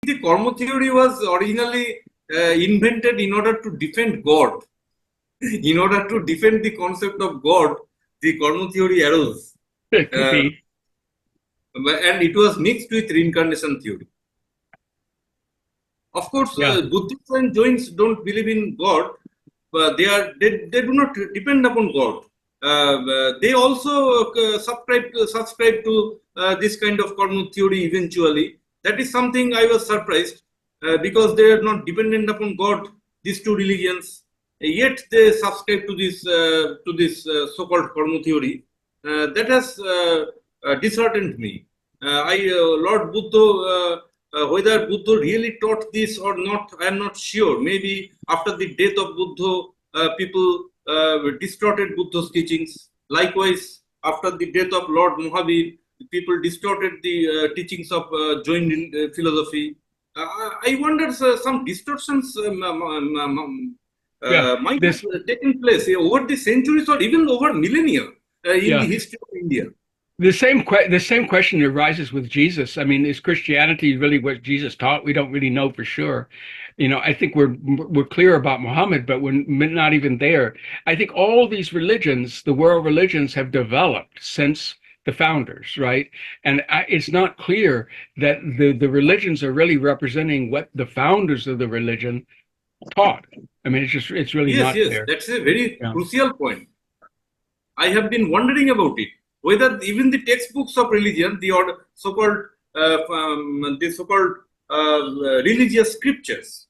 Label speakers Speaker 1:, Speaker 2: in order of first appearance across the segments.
Speaker 1: the karma theory was originally invented in order to defend God. In order to defend the concept of God, the karma theory arose.
Speaker 2: It could be.
Speaker 1: And it was mixed with reincarnation theory. Of course,
Speaker 2: Yeah.
Speaker 1: Buddhists and Jains don't believe in God, but they do not depend upon God. They also subscribe to this kind of karma theory eventually. That is something I was surprised because they are not dependent upon God. These two religions, yet they subscribe to this so-called karma theory. That has disheartened me. Lord Buddha. Whether Buddha really taught this or not, I am not sure. Maybe after the death of Buddha, people distorted Buddha's teachings. Likewise, after the death of Lord Mahavir, people distorted the teachings of Jain philosophy. I wonder some distortions might have taken place over the centuries or even over millennia in the history of India.
Speaker 2: The same question arises with Jesus. I mean, is Christianity really what Jesus taught? We don't really know for sure. I think we're clear about Muhammad, but we're not even there. I think all these religions, the world religions, have developed since the founders, right? And it's not clear that the religions are really representing what the founders of the religion taught. I mean, it's really not clear.
Speaker 1: That's a very crucial point. I have been wondering about it. Whether even the textbooks of religion, the so-called religious scriptures,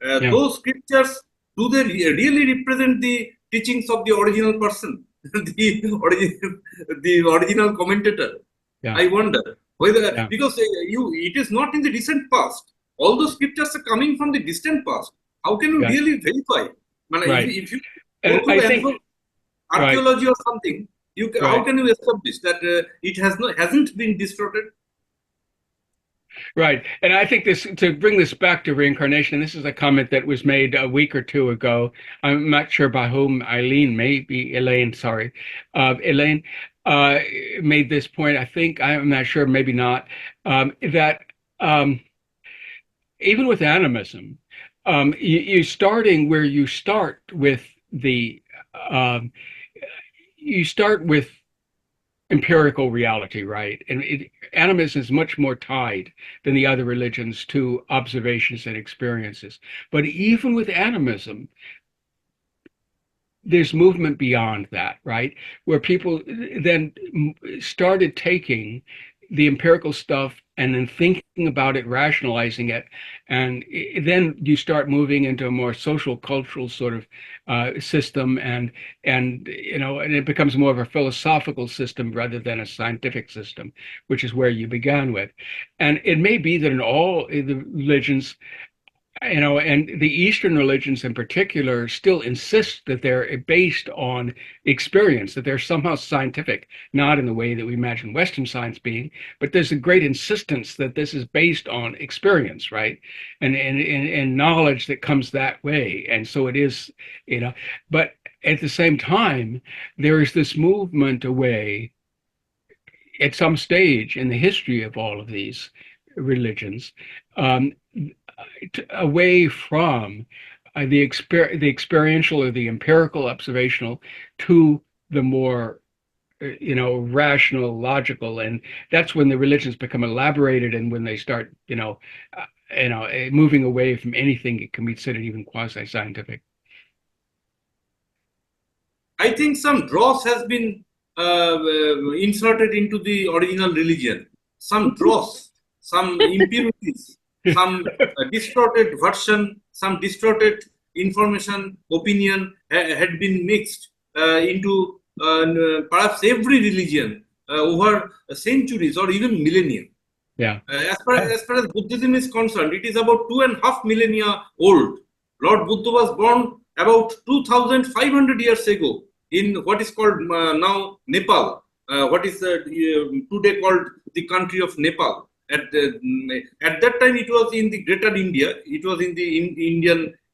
Speaker 1: those scriptures, do they really represent the teachings of the original person, the original commentator? I wonder whether because it is not in the recent past. All those scriptures are coming from the distant past. How can you really verify? If you go to archaeology or something, how can you establish that it hasn't been distorted?
Speaker 2: Right. And I think to bring this back to reincarnation, this is a comment that was made a week or two ago. I'm not sure by whom. Elaine made this point. I think, I'm not sure, maybe not, that even with animism, you're starting where you start with you start with empirical reality, right? And animism is much more tied than the other religions to observations and experiences. But even with animism, there's movement beyond that, right? Where people then started taking the empirical stuff and then thinking about it, rationalizing it, and then you start moving into a more social, cultural sort of system, and it becomes more of a philosophical system rather than a scientific system, which is where you began with. And it may be that in all the religions, and the Eastern religions in particular still insist that they're based on experience, that they're somehow scientific, not in the way that we imagine Western science being, but there's a great insistence that this is based on experience, right? And knowledge that comes that way. And so it is, but at the same time, there is this movement away at some stage in the history of all of these religions, away from the experiential or the empirical observational to the more rational, logical, and that's when the religions become elaborated, and when they start moving away from anything that can be considered even quasi-scientific.
Speaker 1: I think some dross has been inserted into the original religion. Some dross, some impurities, some distorted version, some distorted information, opinion had been mixed into perhaps every religion over centuries or even millennia. As far as Buddhism is concerned, it is about 2.5 millennia old. Lord Buddha was born about 2,500 years ago in what is called now Nepal, what is today called the country of Nepal. At that time, it was in the Greater India. It was in the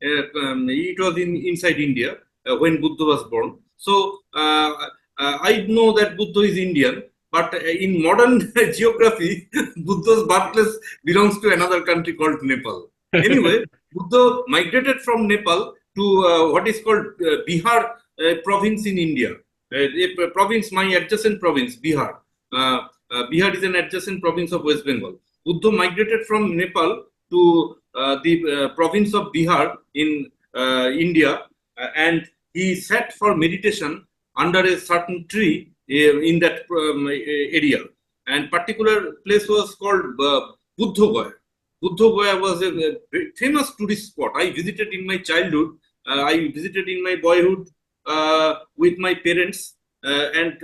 Speaker 1: it was inside India when Buddha was born. So I know that Buddha is Indian. But in modern geography, Buddha's birthplace belongs to another country called Nepal. Anyway, Buddha migrated from Nepal to what is called Bihar province in India. A province, my adjacent province, Bihar. Bihar is an adjacent province of West Bengal. Buddha migrated from Nepal to the province of Bihar in India, and he sat for meditation under a certain tree in that area. And particular place was called Buddha Gaya was a very famous tourist spot. I visited in my childhood. I visited in my boyhood with my parents and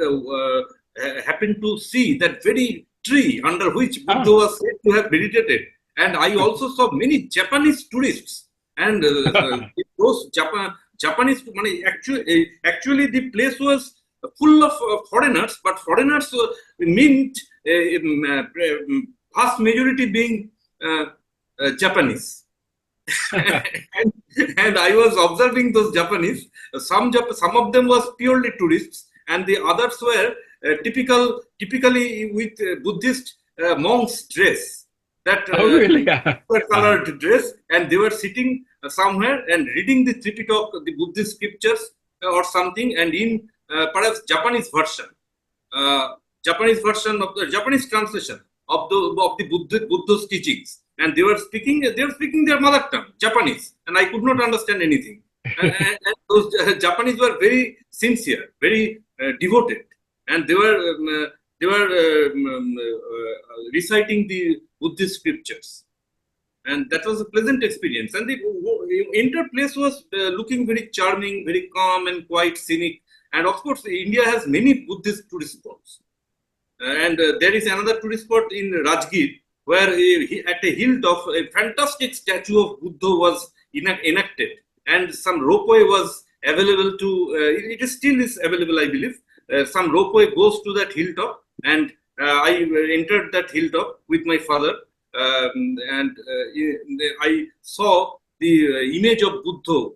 Speaker 1: happened to see that very tree under which Buddha was said to have meditated. And I also saw many Japanese tourists. And those Japanese, actually the place was full of foreigners, but foreigners meant vast majority being Japanese. and I was observing those Japanese. Some of them was purely tourists, and the others were typically with Buddhist monks' dress. That
Speaker 2: really? Yeah.
Speaker 1: colored dress, and they were sitting somewhere and reading the Tripitaka, the Buddhist scriptures or something, and in perhaps Japanese version of the Japanese translation of the Buddha's teachings, and they were speaking their mother tongue, Japanese, and I could not understand anything. and those Japanese were very sincere, very devoted, and they were reciting the Buddhist scriptures, and that was a pleasant experience. And the entire place was looking very charming, very calm and quite scenic. And of course, India has many Buddhist tourist spots. And there is another tourist spot in Rajgir, where at a hilltop, a fantastic statue of Buddha was enacted, and some ropeway was available to. It still is available, I believe. Some ropeway goes to that hilltop, and I entered that hilltop with my father, and I saw the image of Buddha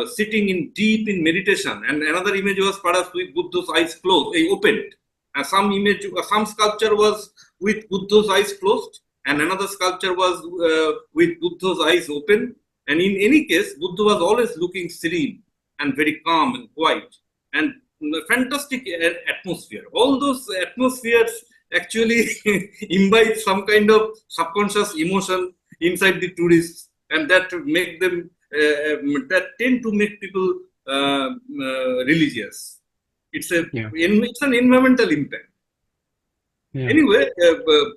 Speaker 1: sitting deep in meditation, and another image was perhaps with Buddha's eyes closed, opened. Some sculpture was with Buddha's eyes closed, and another sculpture was with Buddha's eyes open. And in any case, Buddha was always looking serene and very calm and quiet, and fantastic atmosphere. All those atmospheres actually imbibe some kind of subconscious emotion inside the tourists, and that make them that tend to make people religious. It's an environmental impact.
Speaker 2: Yeah.
Speaker 1: Anyway,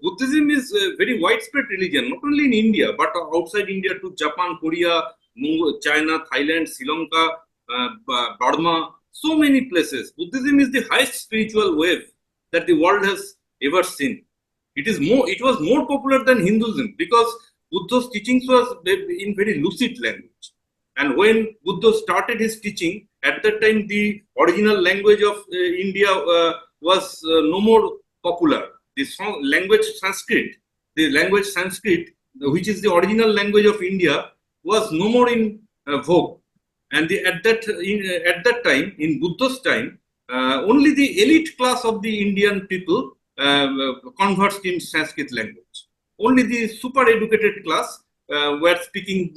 Speaker 1: Buddhism is a very widespread religion, not only in India, but outside India to Japan, Korea, China, Thailand, Sri Lanka, Burma, so many places. Buddhism is the highest spiritual wave that the world has ever seen. It was more popular than Hinduism because Buddha's teachings was in very lucid language. And when Buddha started his teaching, at that time the original language of India was no more popular. The language Sanskrit, which is the original language of India, was no more in vogue. And at that time, in Buddha's time, only the elite class of the Indian people conversed in Sanskrit language. Only the super educated class were speaking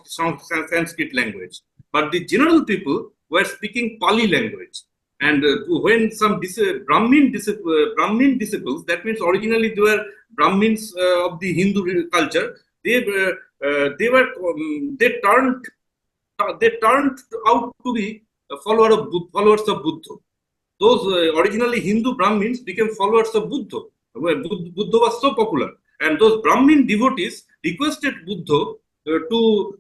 Speaker 1: Sanskrit language, but the general people were speaking Pali language. And when some Brahmin disciples, that means originally they were Brahmins of the Hindu culture, they turned out to be followers of Buddha. Those originally Hindu Brahmins became followers of Buddha. Buddha was so popular, and those Brahmin devotees requested Buddha to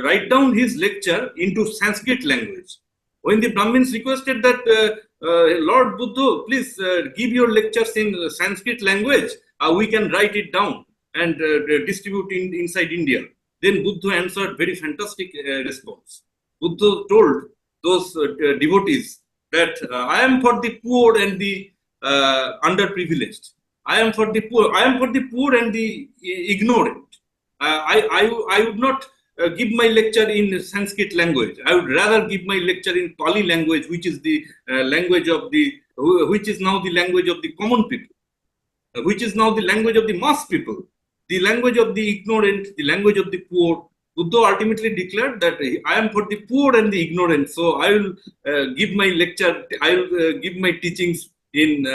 Speaker 1: write down his lecture into Sanskrit language. When the Brahmins requested that, Lord Buddha, please give your lectures in Sanskrit language, we can write it down and distribute inside India. Then Buddha answered very fantastic response. Buddha told those devotees that I am for the poor and the underprivileged. I am for the poor and the ignorant. I would not give my lecture in Sanskrit language. I would rather give my lecture in Pali language, which is the language of the, which is now the language of the common people, which is now the language of the mass people, the language of the ignorant, the language of the poor. Buddha ultimately declared that I am for the poor and the ignorant. So I will give my lecture, I will give my teachings in